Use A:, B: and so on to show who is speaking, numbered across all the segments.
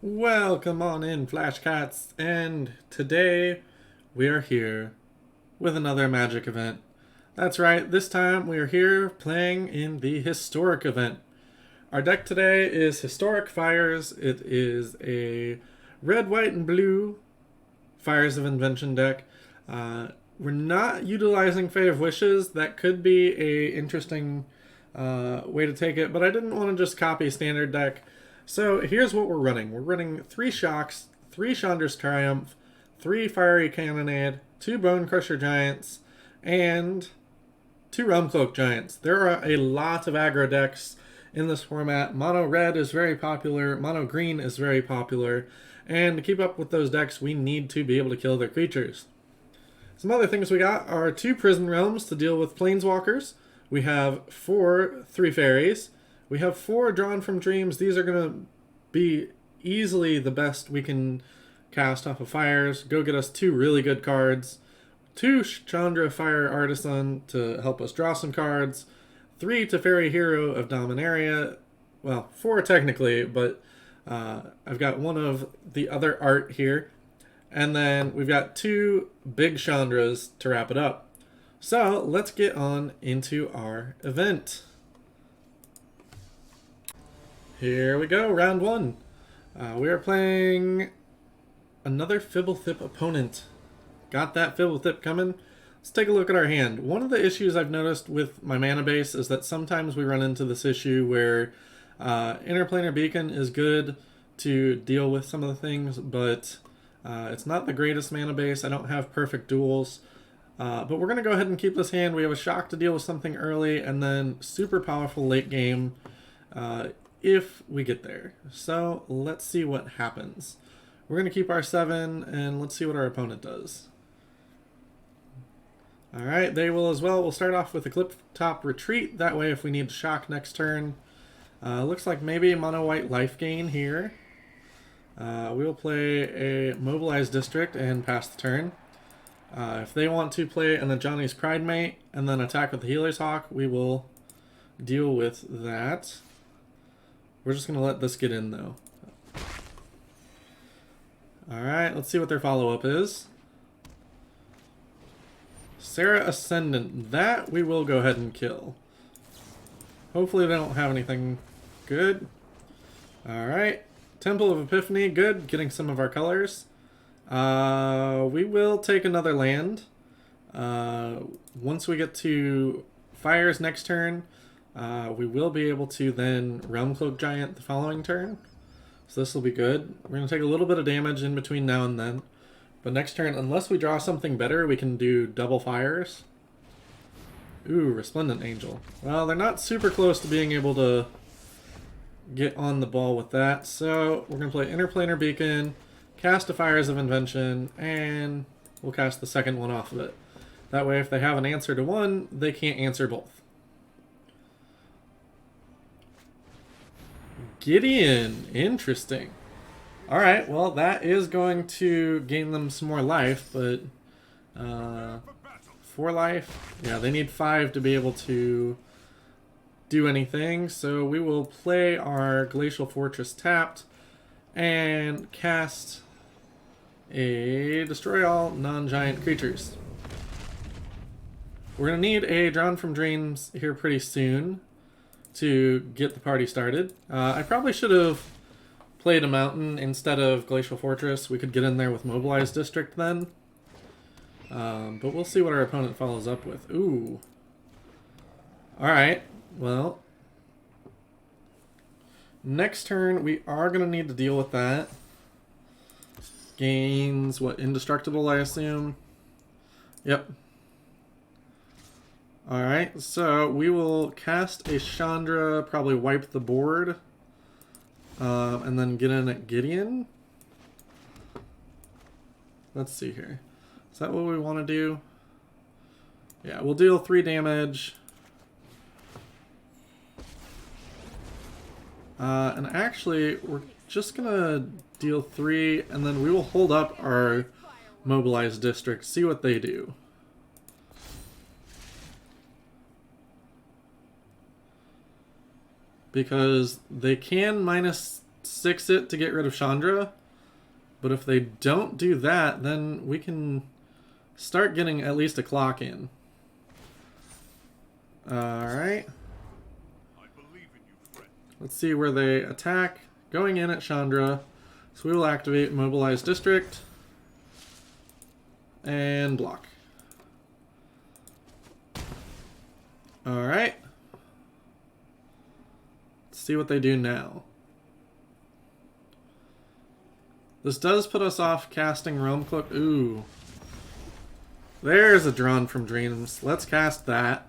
A: Welcome on in, Flash Cats, and today we are here with another Magic event. That's right, this time we are here playing in the Historic event. Our deck today is Historic Fires. It is a red, white, and blue Fires of Invention deck. We're not utilizing Fae of Wishes. That could be a interesting way to take it, but I didn't want to just copy standard deck. So here's what we're running. We're running 3 Shocks, 3 Chandra's Triumph, 3 Fiery Cannonade, 2 Bone Crusher Giants, and 2 Realm Cloak Giants. There are a lot of aggro decks in this format. Mono Red is very popular, Mono Green is very popular, and to keep up with those decks, we need to be able to kill their creatures. Some other things we got are 2 Prison Realms to deal with Planeswalkers. We have 4 3 Fairies. We have 4 Drawn from Dreams. These are going to be easily the best we can cast off of Fires. Go get us 2 really good cards. 2 Chandra Fire Artisan to help us draw some cards. 3 Teferi Hero of Dominaria. Well, 4 technically, but I've got one of the other art here. And then we've got 2 big Chandras to wrap it up. So let's get on into our event. Here we go, round 1. We are playing another Fibblethip opponent. Got that Fibblethip coming. Let's take a look at our hand. One of the issues I've noticed with my mana base is that sometimes we run into this issue where Interplanar Beacon is good to deal with some of the things, but it's not the greatest mana base. I don't have perfect duels. But we're going to go ahead and keep this hand. We have a Shock to deal with something early, and then super powerful late game if we get there. So let's see what happens. We're going to keep our 7, and let's see what our opponent does. Alright, they will as well. We'll start off with a Cliff Top Retreat. That way if we need Shock next turn. Looks like maybe a Mono White Life Gain here. We will play a Mobilized District and pass the turn. If they want to play an Ajani's Pridemate and then attack with the Healer's Hawk, we will deal with that. We're just going to let this get in, though. Alright, let's see what their follow-up is. Sarah Ascendant. That we will go ahead and kill. Hopefully they don't have anything good. Alright. Temple of Epiphany. Good. Getting some of our colors. We will take another land. Once we get to Fires next turn, we will be able to then Realm Cloak Giant the following turn. So this will be good. We're going to take a little bit of damage in between now and then. But next turn, unless we draw something better, we can do double Fires. Ooh, Resplendent Angel. Well, they're not super close to being able to get on the ball with that. So we're going to play Interplanar Beacon, cast a Fires of Invention, and we'll cast the second one off of it. That way, if they have an answer to one, they can't answer both. Gideon. Interesting. Alright, well, that is going to gain them some more life, but 4 life? Yeah, they need 5 to be able to do anything, so we will play our Glacial Fortress tapped and cast a Destroy All Non-Giant Creatures. We're going to need a Drawn from Dreams here pretty soon to get the party started. I probably should have played a Mountain instead of Glacial Fortress. We could get in there with Mobilized District then. But we'll see what our opponent follows up with. Ooh. Alright, well. Next turn, we are going to need to deal with that. Gains, what, Indestructible, I assume? Yep. Alright, so we will cast a Chandra, probably wipe the board, and then get in at Gideon. Let's see here. Is that what we want to do? Yeah, we'll deal 3 damage. And actually, we're just going to deal 3, and then we will hold up our Mobilized District, see what they do. Because they can minus 6 it to get rid of Chandra. But if they don't do that, then we can start getting at least a clock in. Alright. Let's see where they attack. Going in at Chandra. So we will activate Mobilize District. And block. Alright. Let's see what they do now. This does put us off casting Realm Cloak. Ooh. There's a Drawn from Dreams. Let's cast that.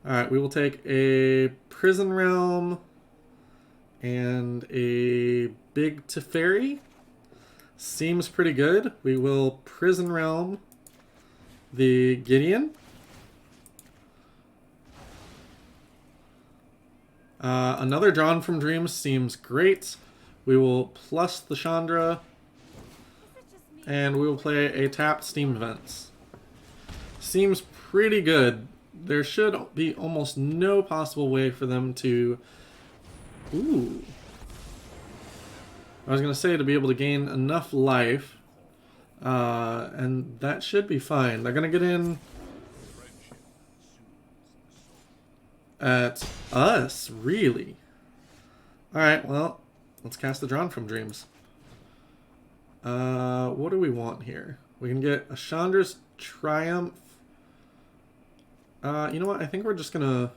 A: Alright, we will take a Prison Realm and a big Teferi. Seems pretty good. We will Prison Realm the Gideon. Another Drawn from Dreams seems great. We will plus the Chandra. And we will play a tapped Steam Vents. Seems pretty good. There should be almost no possible way for them to... Ooh. I was going to say to be able to gain enough life. And that should be fine. They're going to get in at us, really. Alright, well, let's cast the Drawn from Dreams. What do we want here? We can get a Chandra's Triumph. You know what? I think we're just gonna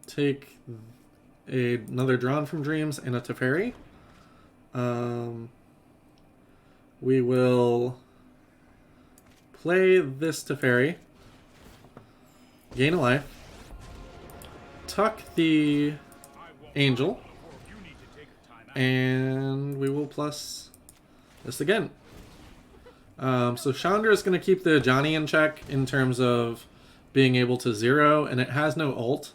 A: take another Drawn from Dreams and a Teferi. We will play this Teferi. Gain a life. Tuck the Angel. And we will plus this again. So Chandra is going to keep the Johnny in check in terms of being able to 0, and it has no ult.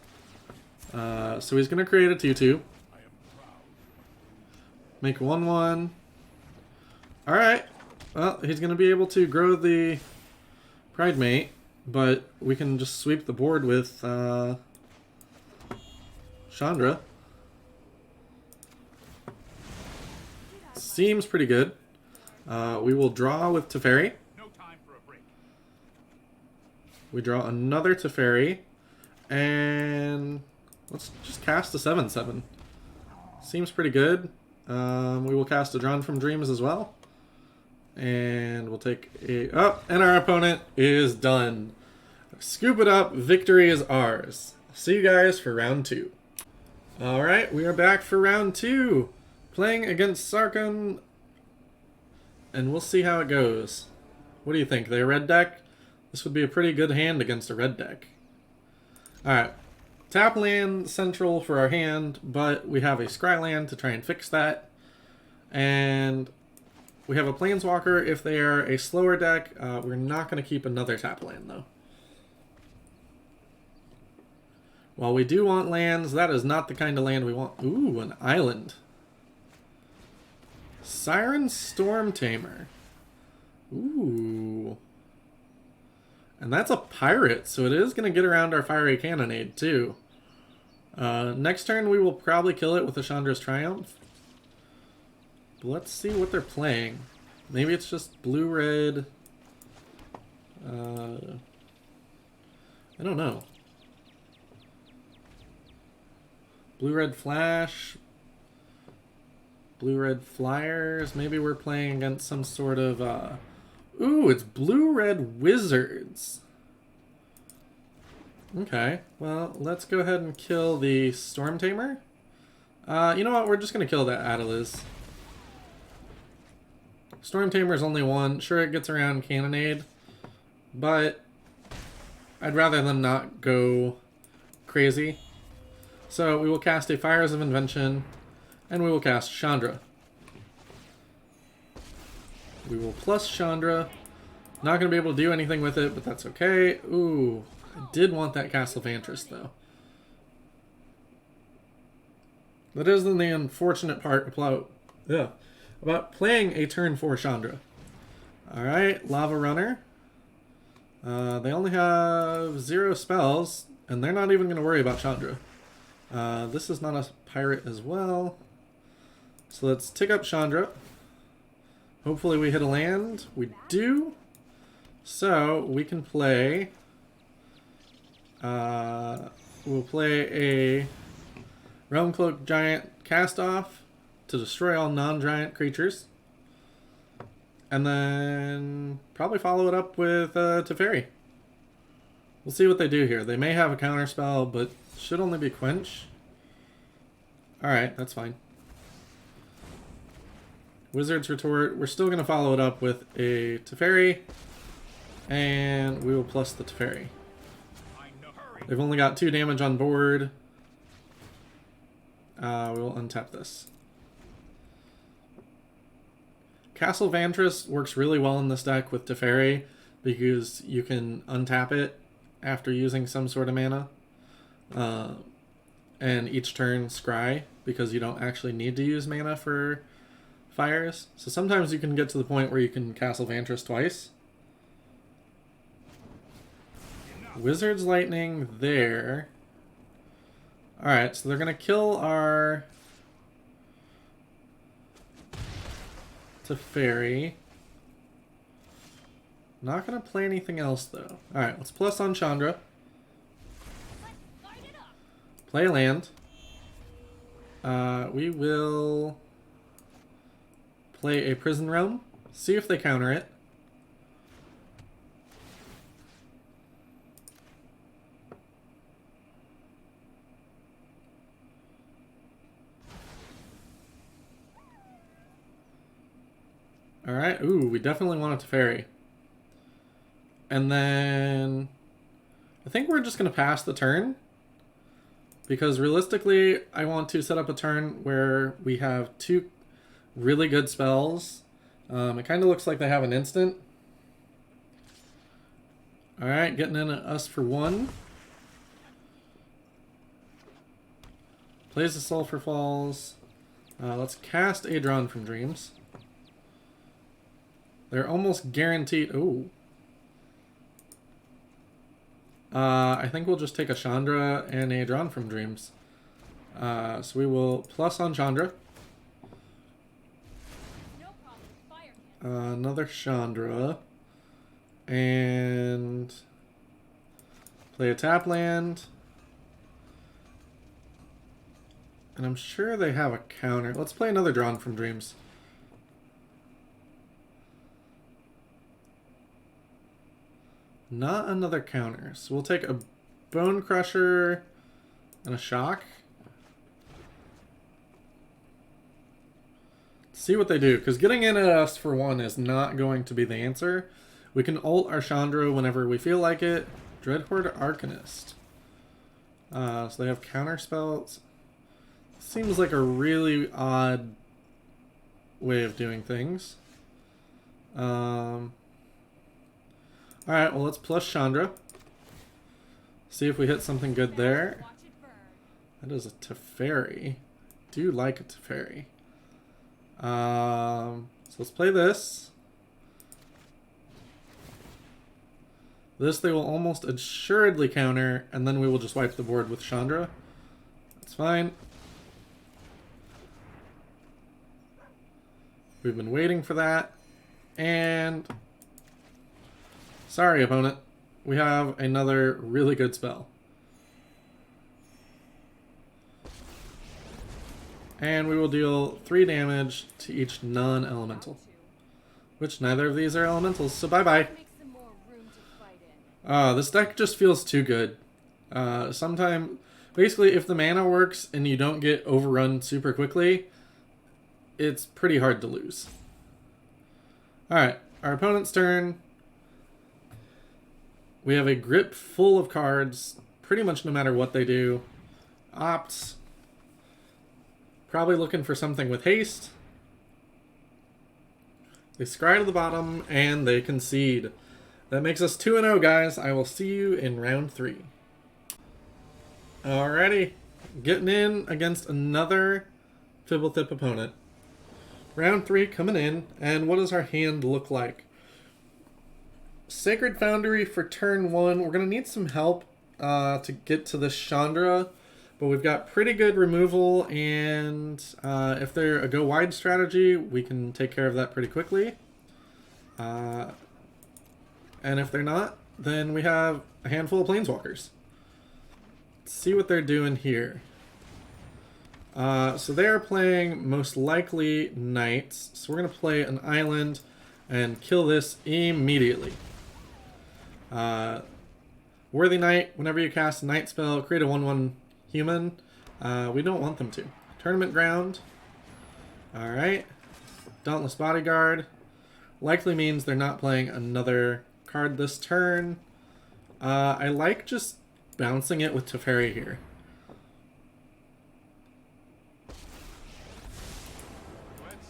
A: So he's going to create a 2-2. Make 1-1. Alright. Well, he's going to be able to grow the Pride Mate, but we can just sweep the board with Chandra. Seems pretty good. We will draw with Teferi. We draw another Teferi. And let's just cast a 7/7. Seems pretty good. We will cast a Drawn from Dreams as well. And we'll take a... Oh, and our opponent is done. Scoop it up. Victory is ours. See you guys for round 2. Alright, we are back for round 2. Playing against Sarkhan, and we'll see how it goes. What do you think? They a red deck? This would be a pretty good hand against a red deck. Alright. Tap land central for our hand, but we have a Scry land to try and fix that. And we have a Planeswalker if they are a slower deck. We're not going to keep another tap land, though. While we do want lands, that is not the kind of land we want. Ooh, an island. Siren Storm Tamer. Ooh. And that's a pirate, so it is going to get around our Fiery Cannonade, too. Next turn, we will probably kill it with a Chandra's Triumph. But let's see what they're playing. Maybe it's just blue-red. I don't know. Blue-red Flash. Blue-red Flyers. Maybe we're playing against some sort of... Ooh, it's Blue-red Wizards. Okay, well, let's go ahead and kill the Storm Tamer. You know what? We're just going to kill that Ataliz. Storm Tamer's only 1. Sure, it gets around Cannonade, but I'd rather them not go crazy. So we will cast a Fires of Invention, and we will cast Chandra. We will plus Chandra. Not going to be able to do anything with it, but that's okay. Ooh, I did want that Castle Vantress, though. That is the unfortunate part about playing a turn 4 Chandra. Alright, Lava Runner. They only have 0 spells, and they're not even going to worry about Chandra. This is not a pirate as well. So let's tick up Chandra. Hopefully we hit a land. We do. So we can play... we'll play a Realm Cloak Giant cast off to destroy all non-giant creatures. And then probably follow it up with Teferi. We'll see what they do here. They may have a counter spell, but should only be Quench. Alright, that's fine. Wizard's Retort. We're still going to follow it up with a Teferi. And we will plus the Teferi. They've only got 2 damage on board. We will untap this. Castle Vantress works really well in this deck with Teferi because you can untap it after using some sort of mana. And each turn scry because you don't actually need to use mana for fires. So sometimes you can get to the point where you can Castle Vantress twice. Wizard's Lightning there. Alright, so they're going to kill our Teferi. Not going to play anything else, though. Alright, let's plus on Chandra. Play land. We will play a Prison Realm. See if they counter it. Alright, ooh, we definitely want a Teferi. And then I think we're just going to pass the turn. Because realistically, I want to set up a turn where we have 2 really good spells. It kind of looks like they have an instant. Alright, getting in at us for 1. Plays the Sulphur Falls. Let's cast Adron from Dreams. They're almost guaranteed... Ooh. I think we'll just take a Chandra and a Drawn from Dreams. So we will plus on Chandra. Another Chandra. And play a tap land. And I'm sure they have a counter. Let's play another Drawn from Dreams. Not another counter. So we'll take a Bone Crusher and a Shock. See what they do, because getting in at us for 1 is not going to be the answer. We can ult our Chandra whenever we feel like it. Dreadhorde Arcanist. So they have counter spells. Seems like a really odd way of doing things. Alright, well let's plus Chandra. See if we hit something good there. That is a Teferi. Do like a Teferi. So let's play this. This they will almost assuredly counter, and then we will just wipe the board with Chandra. That's fine. We've been waiting for that. And... sorry, opponent. We have another really good spell. And we will deal 3 damage to each non-elemental. Which neither of these are elementals, so bye-bye. This deck just feels too good. Basically, if the mana works and you don't get overrun super quickly, it's pretty hard to lose. Alright, our opponent's turn. We have a grip full of cards, pretty much no matter what they do. Opts. Probably looking for something with haste. They scry to the bottom, and they concede. That makes us 2-0, guys. I will see you in round 3. Alrighty. Getting in against another Fibblethip opponent. Round 3 coming in, and what does our hand look like? Sacred Foundry for turn 1. We're going to need some help to get to this Chandra, But we've got pretty good removal, and if they're a go wide strategy, we can take care of that pretty quickly. And if they're not, then we have a handful of planeswalkers. Let's see what they're doing here. So they're playing most likely knights. So we're going to play an island and kill this immediately. Worthy Knight, whenever you cast a Knight spell, create a 1/1 human. We don't want them to. Tournament Ground. Alright. Dauntless Bodyguard. Likely means they're not playing another card this turn. I like just bouncing it with Teferi here.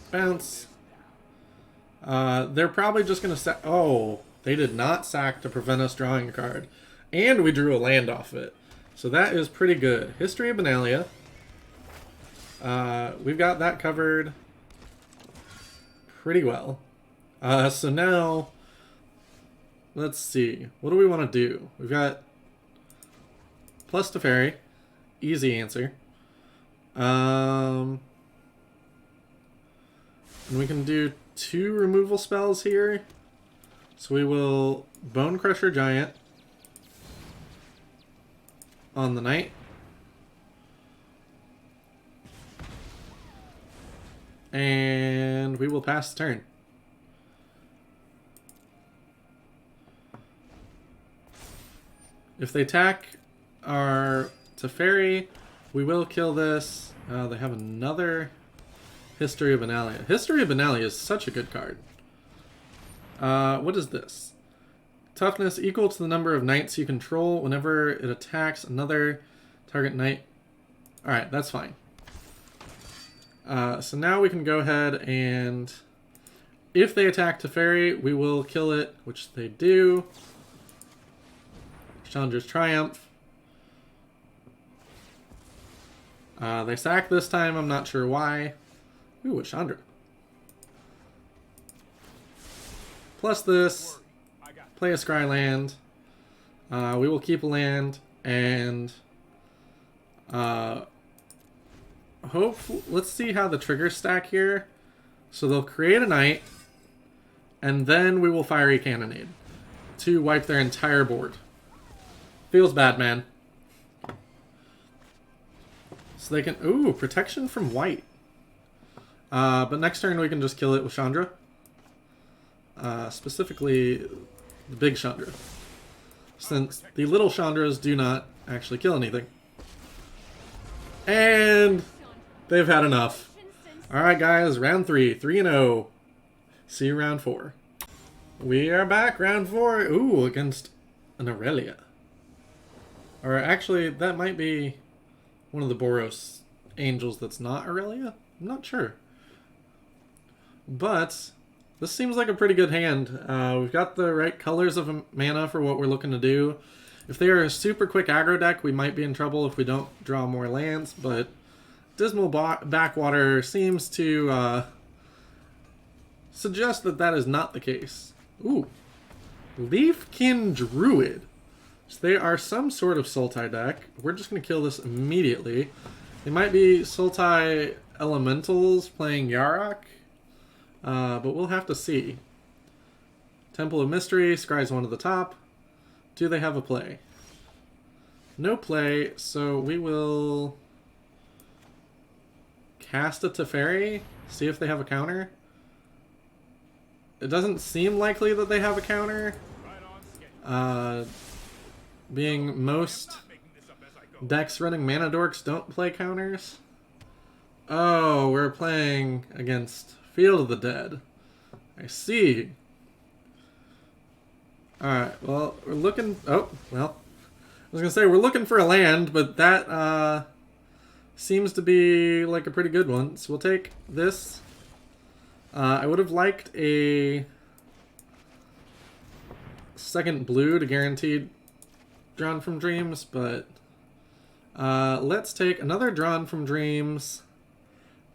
A: Bounce. They're probably just going to sack. Oh, they did not sack to prevent us drawing a card. And we drew a land off it. So that is pretty good. History of Benalia. We've got that covered pretty well. So now, let's see. What do we want to do? We've got plus Teferi. Easy answer. And we can do 2 removal spells here. So we will Bone Crusher Giant on the knight. And we will pass the turn. If they attack our Teferi, we will kill this. They have another History of Benalia. History of Benalia is such a good card. What is this? Toughness equal to the number of knights you control whenever it attacks another target knight. Alright, that's fine. So now we can go ahead and if they attack Teferi, we will kill it, which they do. Chandra's Triumph. They sack this time, I'm not sure why. Ooh, a Chandra. Plus this, play a Scry land. We will keep a land, and let's see how the triggers stack here. So they'll create a knight, and then we will Fiery Cannonade to wipe their entire board. Feels bad, man. So they can... Ooh, protection from white. But next turn we can just kill it with Chandra. Specifically, the big Chandra. Since the little Chandras do not actually kill anything. And they've had enough. Alright guys, round 3. 3-0. See you round 4. We are back, round 4. Ooh, against an Aurelia. Or actually, that might be one of the Boros angels that's not Aurelia? I'm not sure. But this seems like a pretty good hand. We've got the right colors of mana for what we're looking to do. If they are a super quick aggro deck, we might be in trouble if we don't draw more lands, but Dismal Backwater seems to suggest that that is not the case. Ooh. Leafkin Druid. So they are some sort of Sultai deck. We're just going to kill this immediately. They might be Sultai Elementals playing Yarok. But we'll have to see. Temple of Mystery, Scry's one at the top. Do they have a play? No play, so we will cast a Teferi, see if they have a counter. It doesn't seem likely that they have a counter. Being most decks running Mana Dorks don't play counters. Oh, we're playing against Field of the Dead. I see. Alright, well, we're looking... Oh, well. I was going to say, we're looking for a land, but that seems to be like a pretty good one. So we'll take this. I would have liked a second blue to guarantee Drawn from Dreams, but let's take another Drawn from Dreams.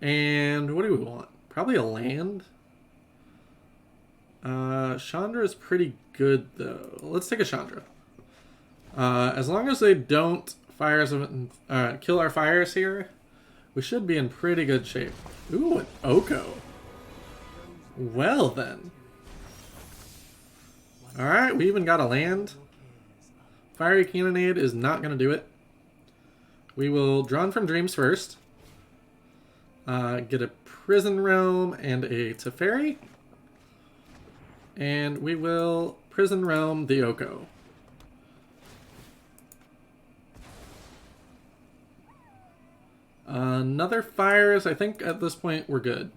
A: And what do we want? Probably a land. Chandra is pretty good, though. Let's take a Chandra. As long as they don't fires of kill our fires here, we should be in pretty good shape. Ooh, an Oko. Well then. Alright, we even got a land. Fiery Cannonade is not going to do it. We will Drawn from Dreams first. Get a Prison Realm and a Teferi. And we will Prison Realm the Oko. Another fires. I think at this point we're good.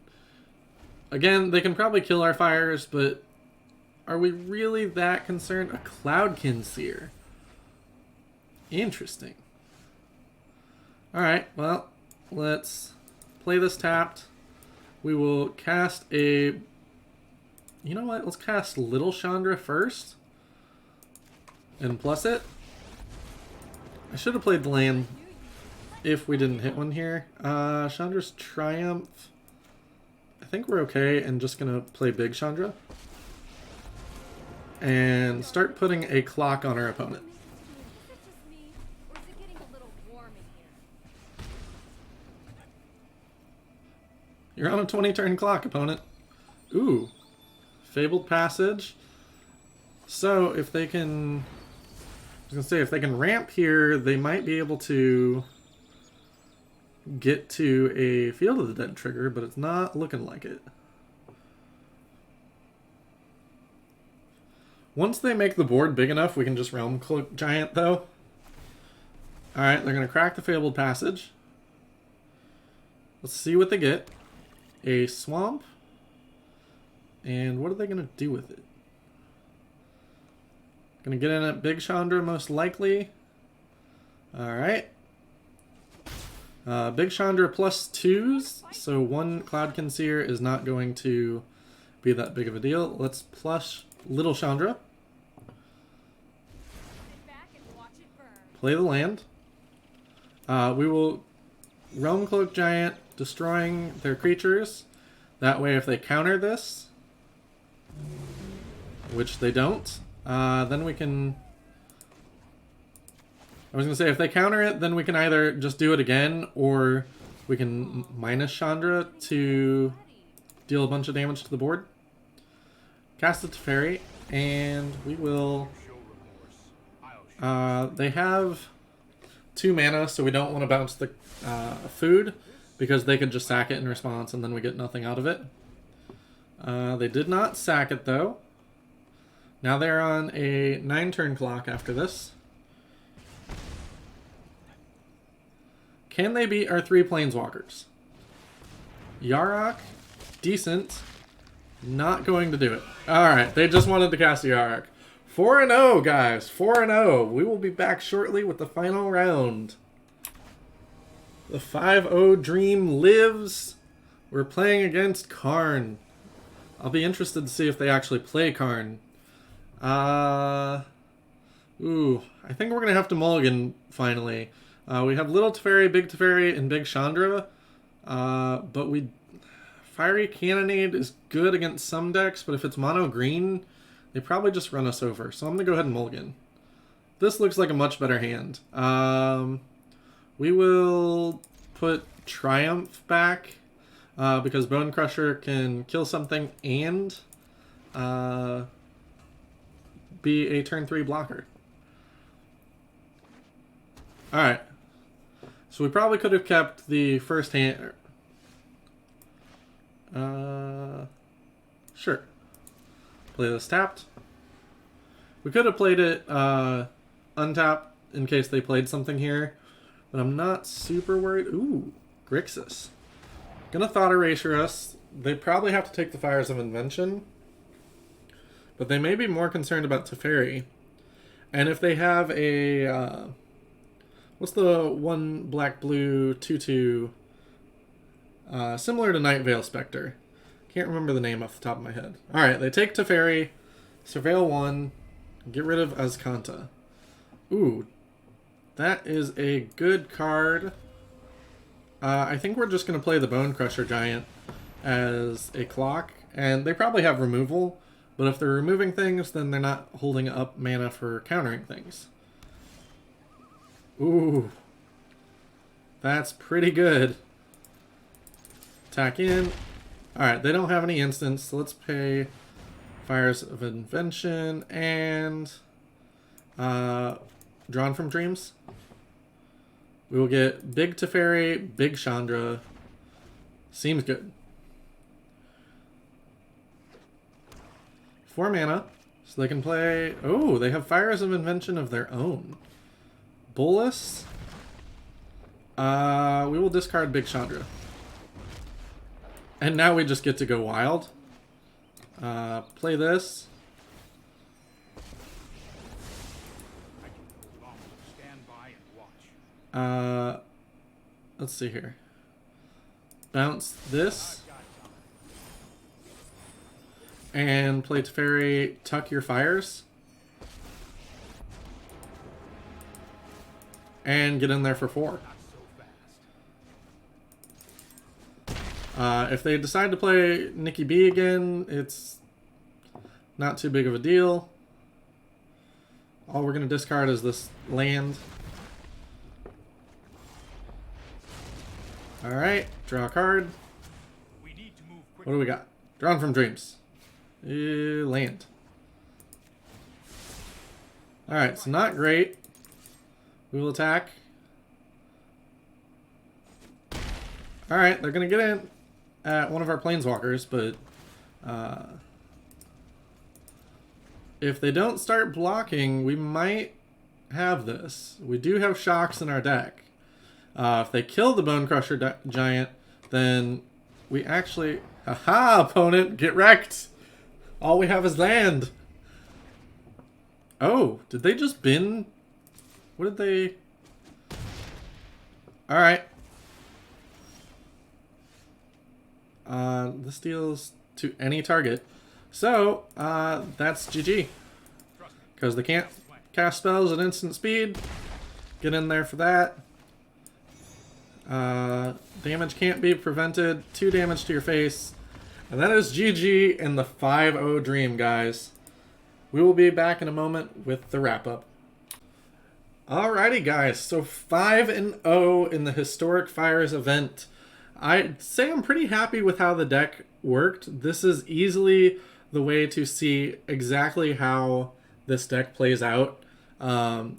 A: Again, they can probably kill our fires, but are we really that concerned? A Cloudkin Seer. Interesting. Alright, well, let's play this tapped. We will cast a... You know what? Let's cast Little Chandra first. And plus it. I should have played the land if we didn't hit one here. Chandra's Triumph. I think we're okay and just going to play Big Chandra. And start putting a clock on our opponent. You're on a 20-turn clock, opponent. Ooh. Fabled Passage. So, if they can... I was going to say, if they can ramp here, they might be able to get to a Field of the Dead trigger, but it's not looking like it. Once they make the board big enough, we can just Realm Cloak Giant, though. Alright, they're going to crack the Fabled Passage. Let's see what they get. A Swamp. And what are they going to do with it? Going to get in at Big Chandra, most likely. Alright. Big Chandra plus 2s, so one Cloudkin Seer is not going to be that big of a deal. Let's plush Little Chandra. Play the land. We will Realm Cloak Giant, destroying their creatures. That way if they counter this, which they don't, then we can... I was going to say, if they counter it, then we can either just do it again, or we can minus Chandra to deal a bunch of damage to the board. Cast it to Teferi, and we will... they have 2 mana, so we don't want to bounce the food, because they could just sack it in response, and then we get nothing out of it. They did not sack it, though. Now they're on a 9-turn clock after this. Can they beat our 3 Planeswalkers? Yarok, decent. Not going to do it. Alright, they just wanted to cast Yarok. 4-0, guys. 4-0. We will be back shortly with the final round. The 5-0 dream lives. We're playing against Karn. I'll be interested to see if they actually play Karn. Ooh, I think we're going to have to mulligan, finally. We have Little Teferi, Big Teferi, and Big Chandra. But Fiery Cannonade is good against some decks, but if it's mono green, they probably just run us over. So I'm going to go ahead and mulligan. This looks like a much better hand. We will put Triumph back, because Bone Crusher can kill something and be a turn 3 blocker. Alright. So we probably could have kept the first hand. Sure. Play this tapped. We could have played it untapped in case they played something here, but I'm not super worried. Ooh, Grixis. Gonna Thought Erasure us. They probably have to take the Fires of Invention, but they may be more concerned about Teferi. And if they have a... what's the one black-blue 2/2 similar to Night Veil Spectre? Can't remember the name off the top of my head. Alright, they take Teferi, Surveil 1, get rid of Azcanta. Ooh, that is a good card. I think we're just going to play the Bone Crusher Giant as a clock, and they probably have removal, but if they're removing things, then they're not holding up mana for countering things. Ooh. That's pretty good. Attack in. Alright, they don't have any instants, so let's pay Fires of Invention and Drawn from Dreams. We will get big Teferi, big Chandra. Seems good. 4 mana, so they can play... Oh, they have Fires of Invention of their own. Bolus. We will discard big Chandra. And now we just get to go wild. Play this. Let's see here. Bounce this. And play Teferi, tuck your fires. And get in there for 4. If they decide to play Nikki B again, it's not too big of a deal. All we're going to discard is this land. Alright, draw a card. What do we got? Drawn from Dreams. Land. Alright, so not great. We will attack. Alright, they're going to get in at one of our planeswalkers, but if they don't start blocking, we might have this. We do have shocks in our deck. If they kill the Bone Crusher Giant, then we actually... Haha, opponent, get wrecked! All we have is land. Oh, did they just bin? What did they... Alright. This deals to any target. So, that's GG. Because they can't cast spells at instant speed. Get in there for that. Damage can't be prevented. 2 damage to your face. And that is GG in the 5-0 dream, guys. We will be back in a moment with the wrap-up. Alrighty, guys. So 5-0 in the Historic Fires event. I'd say I'm pretty happy with how the deck worked. This is easily the way to see exactly how this deck plays out.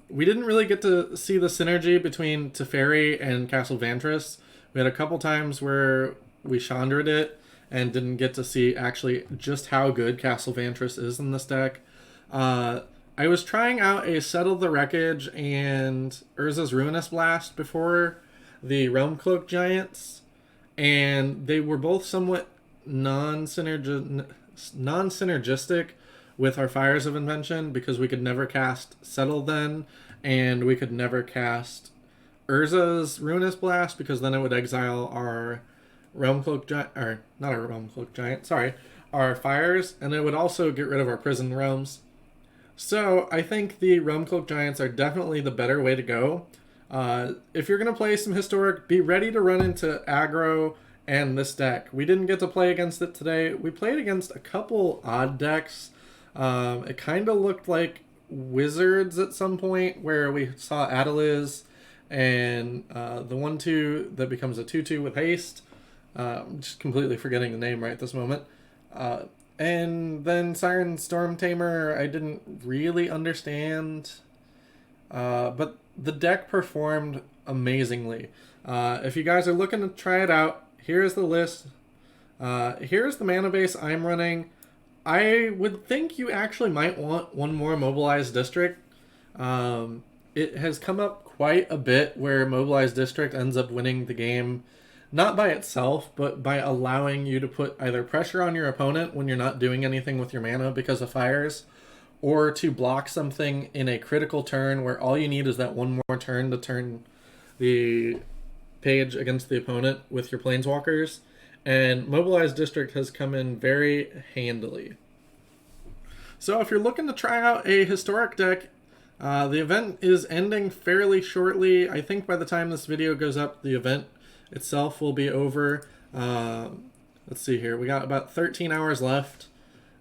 A: We didn't really get to see the synergy between Teferi and Castle Vantress. We had a couple times where we Chandra'd it and didn't get to see actually just how good Castle Vantress is in this deck. I was trying out a Settle the Wreckage and Urza's Ruinous Blast before the Realm Cloak Giants, and they were both somewhat non-synergistic with our Fires of Invention because we could never cast Settle then, and we could never cast Urza's Ruinous Blast because then it would exile our Realm Cloak Giant, or not our Realm Cloak Giant, sorry, our Fires, and it would also get rid of our Prison Realms. So I think the Realm Cloak Giants are definitely the better way to go. If you're going to play some Historic, be ready to run into aggro and this deck. We didn't get to play against it today. We played against a couple odd decks. It kind of looked like Wizards at some point where we saw Adeliz and the 1/2 that becomes a 2/2 with haste. I'm just completely forgetting the name right this moment. And then Siren Storm Tamer, I didn't really understand. But the deck performed amazingly. If you guys are looking to try it out, here's the list. Here's the mana base I'm running. I would think you actually might want one more Mobilized District. It has come up quite a bit where Mobilized District ends up winning the game, not by itself, but by allowing you to put either pressure on your opponent when you're not doing anything with your mana because of fires, or to block something in a critical turn where all you need is that one more turn to turn the page against the opponent with your planeswalkers. And Mobilized District has come in very handily. So if you're looking to try out a Historic deck, the event is ending fairly shortly. I think by the time this video goes up, the event itself will be over. Let's see here. We got about 13 hours left.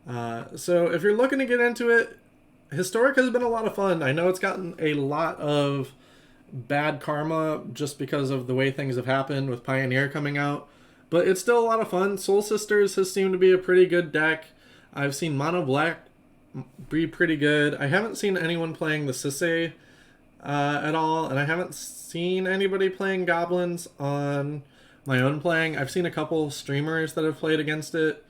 A: So if you're looking to get into it, Historic has been a lot of fun. I know it's gotten a lot of bad karma just because of the way things have happened with Pioneer coming out. But it's still a lot of fun. Soul Sisters has seemed to be a pretty good deck. I've seen Mono Black be pretty good. I haven't seen anyone playing the Sisei at all, and I haven't seen anybody playing Goblins on my own playing. I've seen a couple streamers that have played against it,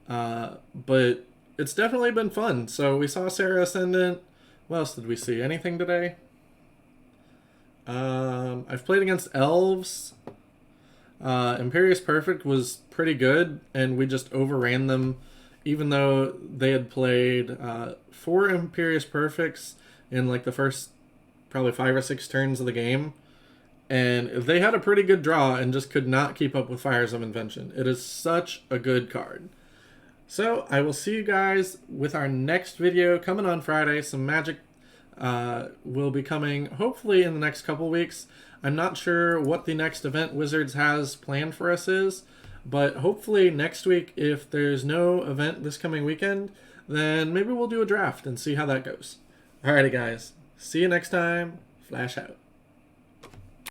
A: but it's definitely been fun. So we saw Sarah Ascendant. What else did we see? Anything today? I've played against Elves. Imperious Perfect was pretty good, and we just overran them, even though they had played 4 Imperious Perfects in like the first probably 5 or 6 turns of the game, and they had a pretty good draw and just could not keep up with Fires of Invention. It is such a good card. So I will see you guys with our next video coming on Friday. Some Magic will be coming hopefully in the next couple weeks. I'm not sure what the next event Wizards has planned for us is, but hopefully next week, if there's no event this coming weekend, then maybe we'll do a draft and see how that goes. Alrighty guys, see you next time. Flash out.